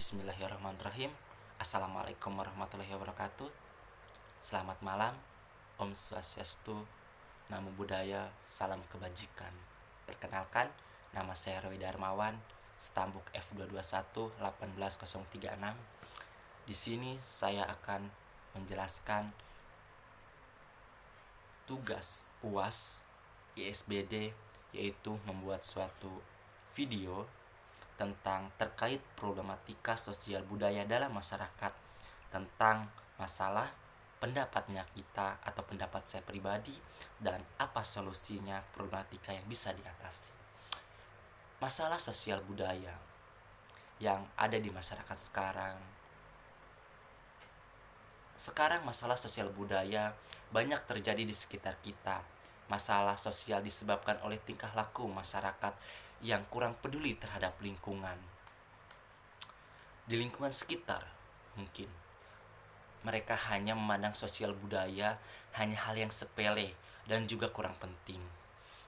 Bismillahirrahmanirrahim. Assalamualaikum warahmatullahi wabarakatuh. Selamat malam. Om Swastiastu, Namo Buddhaya, salam kebajikan. Perkenalkan, nama saya Roy Darmawan, Stambuk F221 18036. Di sini saya akan menjelaskan tugas UAS ISBD, yaitu membuat suatu video tentang terkait problematika sosial budaya dalam masyarakat, tentang masalah pendapatnya kita atau pendapat saya pribadi, dan apa solusinya problematika yang bisa diatasi. Masalah sosial budaya yang ada di masyarakat sekarang masalah sosial budaya banyak terjadi di sekitar kita. Masalah sosial disebabkan oleh tingkah laku masyarakat yang kurang peduli terhadap lingkungan. Di lingkungan sekitar, mungkin mereka hanya memandang sosial budaya hanya hal yang sepele dan juga kurang penting.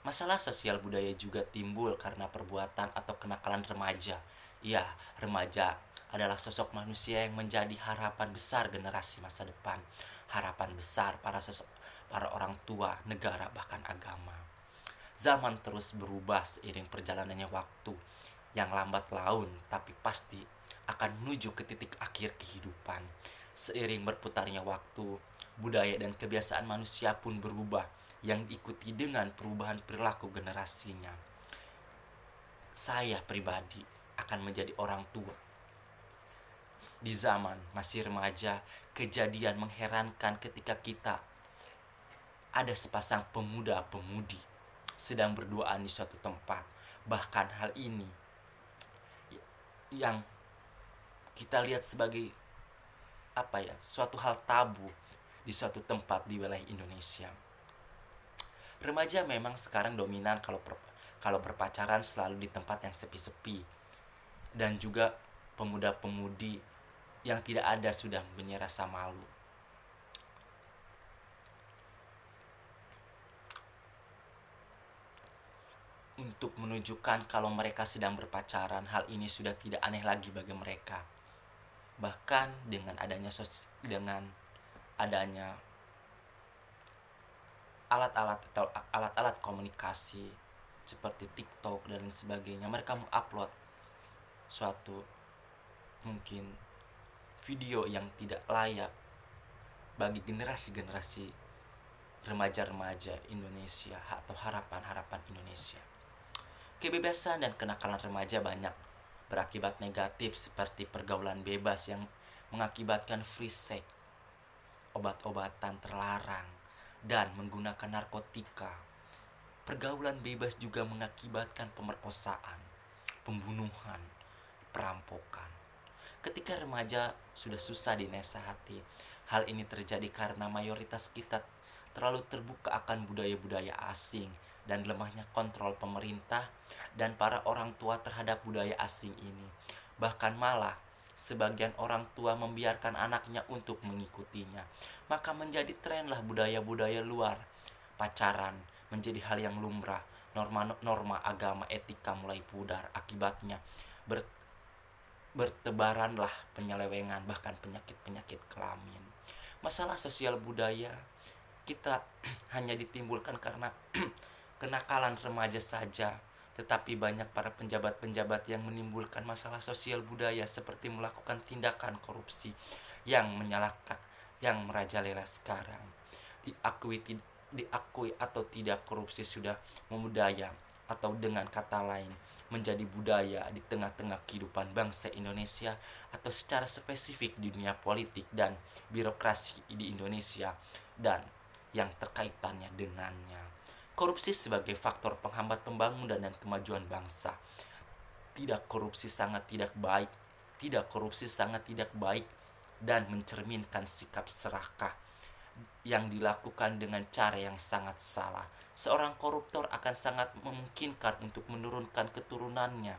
Masalah sosial budaya juga timbul karena perbuatan atau kenakalan remaja. Ya, remaja adalah sosok manusia yang menjadi harapan besar generasi masa depan, harapan besar para orang tua, negara, bahkan agama. Zaman terus berubah seiring perjalanannya waktu yang lambat laun tapi pasti akan menuju ke titik akhir kehidupan. Seiring berputarnya waktu, budaya dan kebiasaan manusia pun berubah yang diikuti dengan perubahan perilaku generasinya. Saya pribadi akan menjadi orang tua. Di zaman masih remaja, kejadian mengherankan ketika kita ada sepasang pemuda-pemudi sedang berduaan di suatu tempat. Bahkan hal ini yang kita lihat sebagai suatu hal tabu di suatu tempat di wilayah Indonesia. Remaja memang sekarang dominan kalau berpacaran selalu di tempat yang sepi-sepi, dan juga pemuda-pemudi yang tidak ada sudah punya rasa malu. Untuk menunjukkan kalau mereka sedang berpacaran, hal ini sudah tidak aneh lagi bagi mereka. Bahkan dengan adanya alat-alat komunikasi seperti TikTok dan sebagainya, mereka mengupload suatu mungkin video yang tidak layak bagi generasi-generasi remaja-remaja Indonesia atau harapan-harapan Indonesia. Kebebasan dan kenakalan remaja banyak berakibat negatif, seperti pergaulan bebas yang mengakibatkan free sex, obat-obatan terlarang, dan menggunakan narkotika. Pergaulan bebas juga mengakibatkan pemerkosaan, pembunuhan, perampokan. Ketika remaja sudah susah dinasihati, hal ini terjadi karena mayoritas kita terlalu terbuka akan budaya-budaya asing dan lemahnya kontrol pemerintah dan para orang tua terhadap budaya asing ini. Bahkan malah sebagian orang tua membiarkan anaknya untuk mengikutinya. Maka menjadi trenlah budaya-budaya luar. Pacaran menjadi hal yang lumrah. Norma-norma agama etika mulai pudar. Akibatnya bertebaranlah penyelewengan, bahkan penyakit-penyakit kelamin. Masalah sosial budaya kita hanya ditimbulkan karena kenakalan remaja saja, tetapi banyak para penjabat-penjabat yang menimbulkan masalah sosial budaya seperti melakukan tindakan korupsi yang merajalela sekarang. Diakui atau tidak, korupsi sudah membudaya, atau dengan kata lain menjadi budaya di tengah-tengah kehidupan bangsa Indonesia, atau secara spesifik di dunia politik dan birokrasi di Indonesia dan yang terkaitannya dengannya. Korupsi sebagai faktor penghambat pembangunan dan kemajuan bangsa. Tidak korupsi sangat tidak baik dan mencerminkan sikap serakah yang dilakukan dengan cara yang sangat salah. Seorang koruptor akan sangat memungkinkan untuk menurunkan keturunannya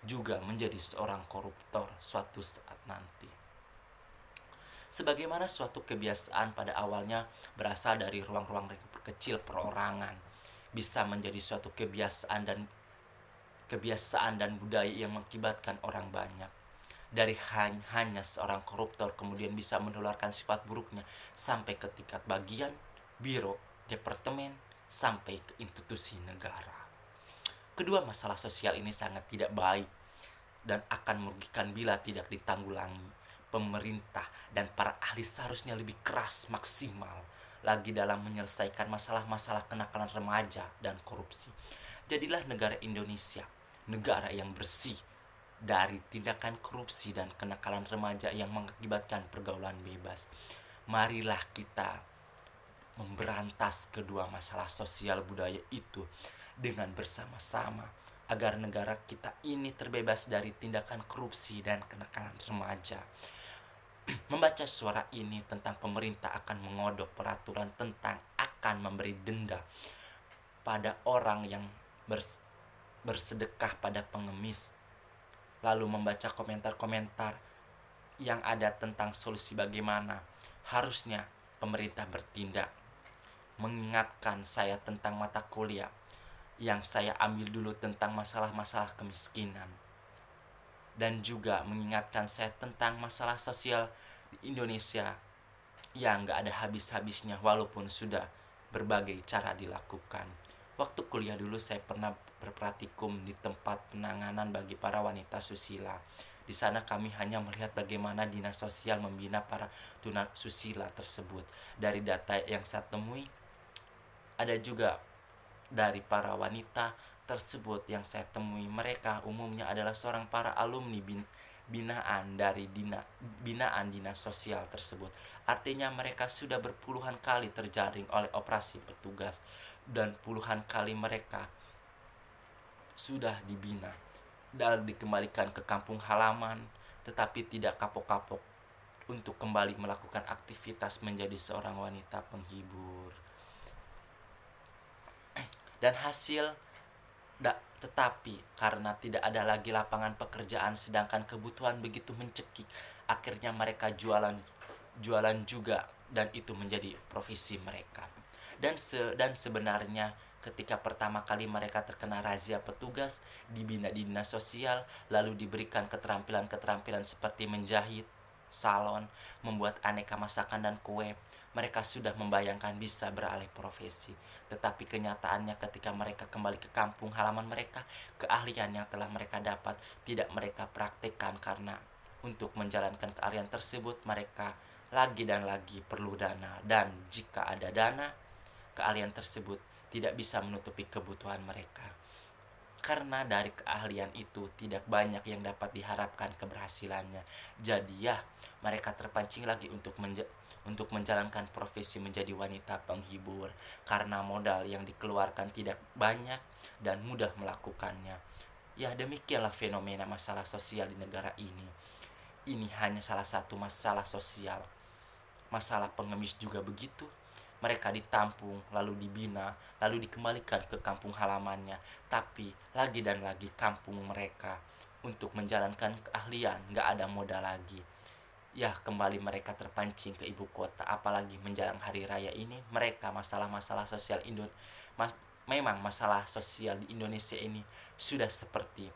juga menjadi seorang koruptor suatu saat nanti. Sebagaimana suatu kebiasaan pada awalnya berasal dari ruang-ruang kecil perorangan, bisa menjadi suatu kebiasaan dan budaya yang mengakibatkan orang banyak. dari hanya seorang koruptor kemudian bisa menularkan sifat buruknya sampai ke tingkat bagian, biro, departemen, sampai ke institusi negara. Kedua masalah sosial ini sangat tidak baik dan akan merugikan bila tidak ditanggulangi. Pemerintah dan para ahli seharusnya lebih keras maksimal lagi dalam menyelesaikan masalah-masalah kenakalan remaja dan korupsi. Jadilah negara Indonesia negara yang bersih dari tindakan korupsi dan kenakalan remaja yang mengakibatkan pergaulan bebas. Marilah kita memberantas kedua masalah sosial budaya itu dengan bersama-sama agar negara kita ini terbebas dari tindakan korupsi dan kenakalan remaja. Membaca suara ini tentang pemerintah akan mengodok peraturan tentang akan memberi denda pada orang yang bersedekah pada pengemis. Lalu membaca komentar-komentar yang ada tentang solusi bagaimana harusnya pemerintah bertindak. Mengingatkan saya tentang mata kuliah yang saya ambil dulu tentang masalah-masalah kemiskinan. Dan juga mengingatkan saya tentang masalah sosial di Indonesia yang gak ada habis-habisnya walaupun sudah berbagai cara dilakukan. Waktu kuliah dulu saya pernah berpraktikum di tempat penanganan bagi para wanita susila. Di sana kami hanya melihat bagaimana dinas sosial membina para tuna susila tersebut. Dari data yang saya temui, ada juga dari para wanita tersebut yang saya temui, mereka umumnya adalah seorang para alumni binaan dari binaan dinas sosial tersebut. Artinya mereka sudah berpuluhan kali terjaring oleh operasi petugas dan puluhan kali mereka sudah dibina dan dikembalikan ke kampung halaman, tetapi tidak kapok-kapok untuk kembali melakukan aktivitas menjadi seorang wanita penghibur. Dan tetapi karena tidak ada lagi lapangan pekerjaan sedangkan kebutuhan begitu mencekik, akhirnya mereka jualan juga dan itu menjadi profesi mereka. Dan sebenarnya ketika pertama kali mereka terkena razia petugas, dibina di dinas sosial, lalu diberikan keterampilan-keterampilan seperti menjahit, salon, membuat aneka masakan dan kue, mereka sudah membayangkan bisa beralih profesi. Tetapi kenyataannya ketika mereka kembali ke kampung halaman mereka, keahlian yang telah mereka dapat tidak mereka praktekkan karena untuk menjalankan keahlian tersebut mereka lagi dan lagi perlu dana. Dan jika ada dana, keahlian tersebut tidak bisa menutupi kebutuhan mereka. Karena dari keahlian itu tidak banyak yang dapat diharapkan keberhasilannya. Jadi ya, mereka terpancing lagi untuk menjalankan profesi menjadi wanita penghibur karena modal yang dikeluarkan tidak banyak dan mudah melakukannya. Ya, demikianlah fenomena masalah sosial di negara ini. Ini hanya salah satu masalah sosial. Masalah pengemis juga begitu. Mereka ditampung, lalu dibina, lalu dikembalikan ke kampung halamannya. Tapi lagi dan lagi kampung mereka untuk menjalankan keahlian gak ada modal lagi. Ya, kembali mereka terpancing ke ibu kota. Apalagi menjelang hari raya ini, mereka masalah-masalah sosial memang masalah sosial di Indonesia ini sudah seperti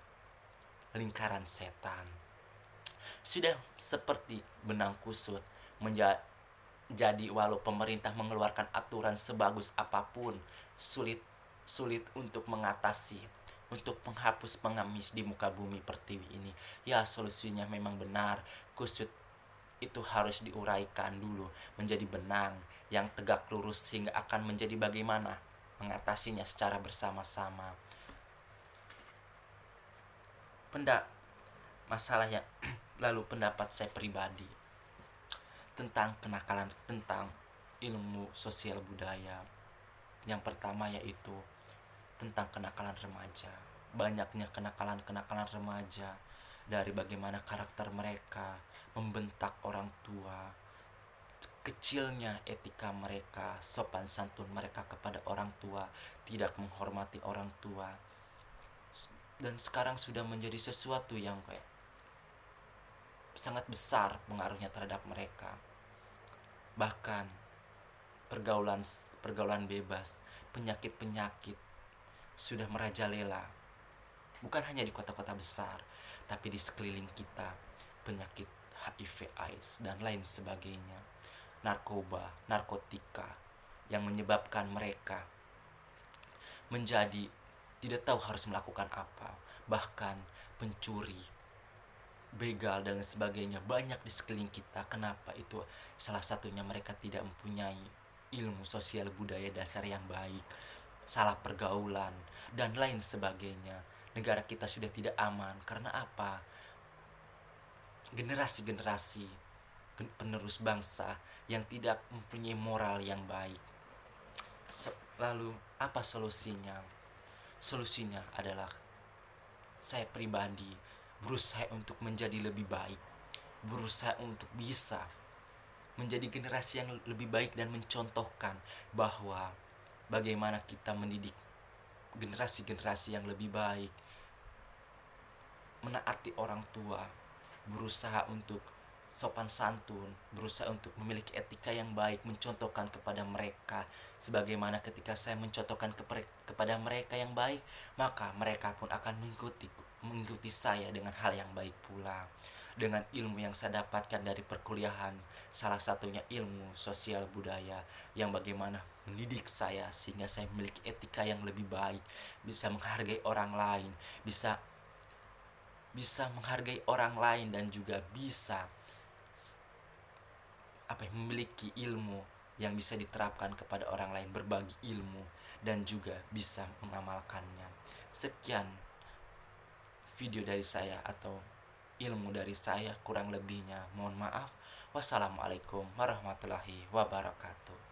lingkaran setan. Sudah seperti benang kusut. Jadi walau pemerintah mengeluarkan aturan sebagus apapun, sulit untuk mengatasi, untuk menghapus pengemis di muka bumi pertiwi ini. Ya, solusinya memang benar. Kusut itu harus diuraikan dulu menjadi benang yang tegak lurus sehingga akan menjadi bagaimana mengatasinya secara bersama-sama. Masalah yang lalu pendapat saya pribadi tentang kenakalan, tentang ilmu sosial budaya. Yang pertama yaitu tentang kenakalan remaja. Banyaknya kenakalan remaja, dari bagaimana karakter mereka membentak orang tua, kecilnya etika mereka, sopan santun mereka kepada orang tua, tidak menghormati orang tua. Dan sekarang sudah menjadi sesuatu yang kayak sangat besar pengaruhnya terhadap mereka. Bahkan pergaulan bebas, penyakit-penyakit sudah merajalela. Bukan hanya di kota-kota besar, tapi di sekeliling kita. penyakit HIV AIDS dan lain sebagainya, narkoba, narkotika, yang menyebabkan mereka menjadi tidak tahu harus melakukan apa. Bahkan pencuri, begal dan sebagainya banyak di sekeliling kita. Kenapa? Itu salah satunya mereka tidak mempunyai ilmu sosial budaya dasar yang baik, salah pergaulan dan lain sebagainya. Negara kita sudah tidak aman. Karena apa? Generasi-generasi penerus bangsa yang tidak mempunyai moral yang baik. Lalu apa solusinya? Solusinya adalah saya pribadi berusaha untuk menjadi lebih baik, berusaha untuk bisa menjadi generasi yang lebih baik dan mencontohkan bahwa bagaimana kita mendidik generasi-generasi yang lebih baik, menaati orang tua, berusaha untuk sopan santun, berusaha untuk memiliki etika yang baik, mencontohkan kepada mereka. Sebagaimana ketika saya mencontohkan kepada mereka yang baik, maka mereka pun akan mengikuti saya dengan hal yang baik pula. Dengan ilmu yang saya dapatkan dari perkuliahan, salah satunya ilmu sosial budaya, yang bagaimana mendidik saya sehingga saya memiliki etika yang lebih baik, bisa menghargai orang lain, bisa menghargai orang lain, dan juga bisa memiliki ilmu yang bisa diterapkan kepada orang lain, berbagi ilmu dan juga bisa mengamalkannya. Sekian video dari saya atau ilmu dari saya, kurang lebihnya mohon maaf. Wassalamualaikum warahmatullahi wabarakatuh.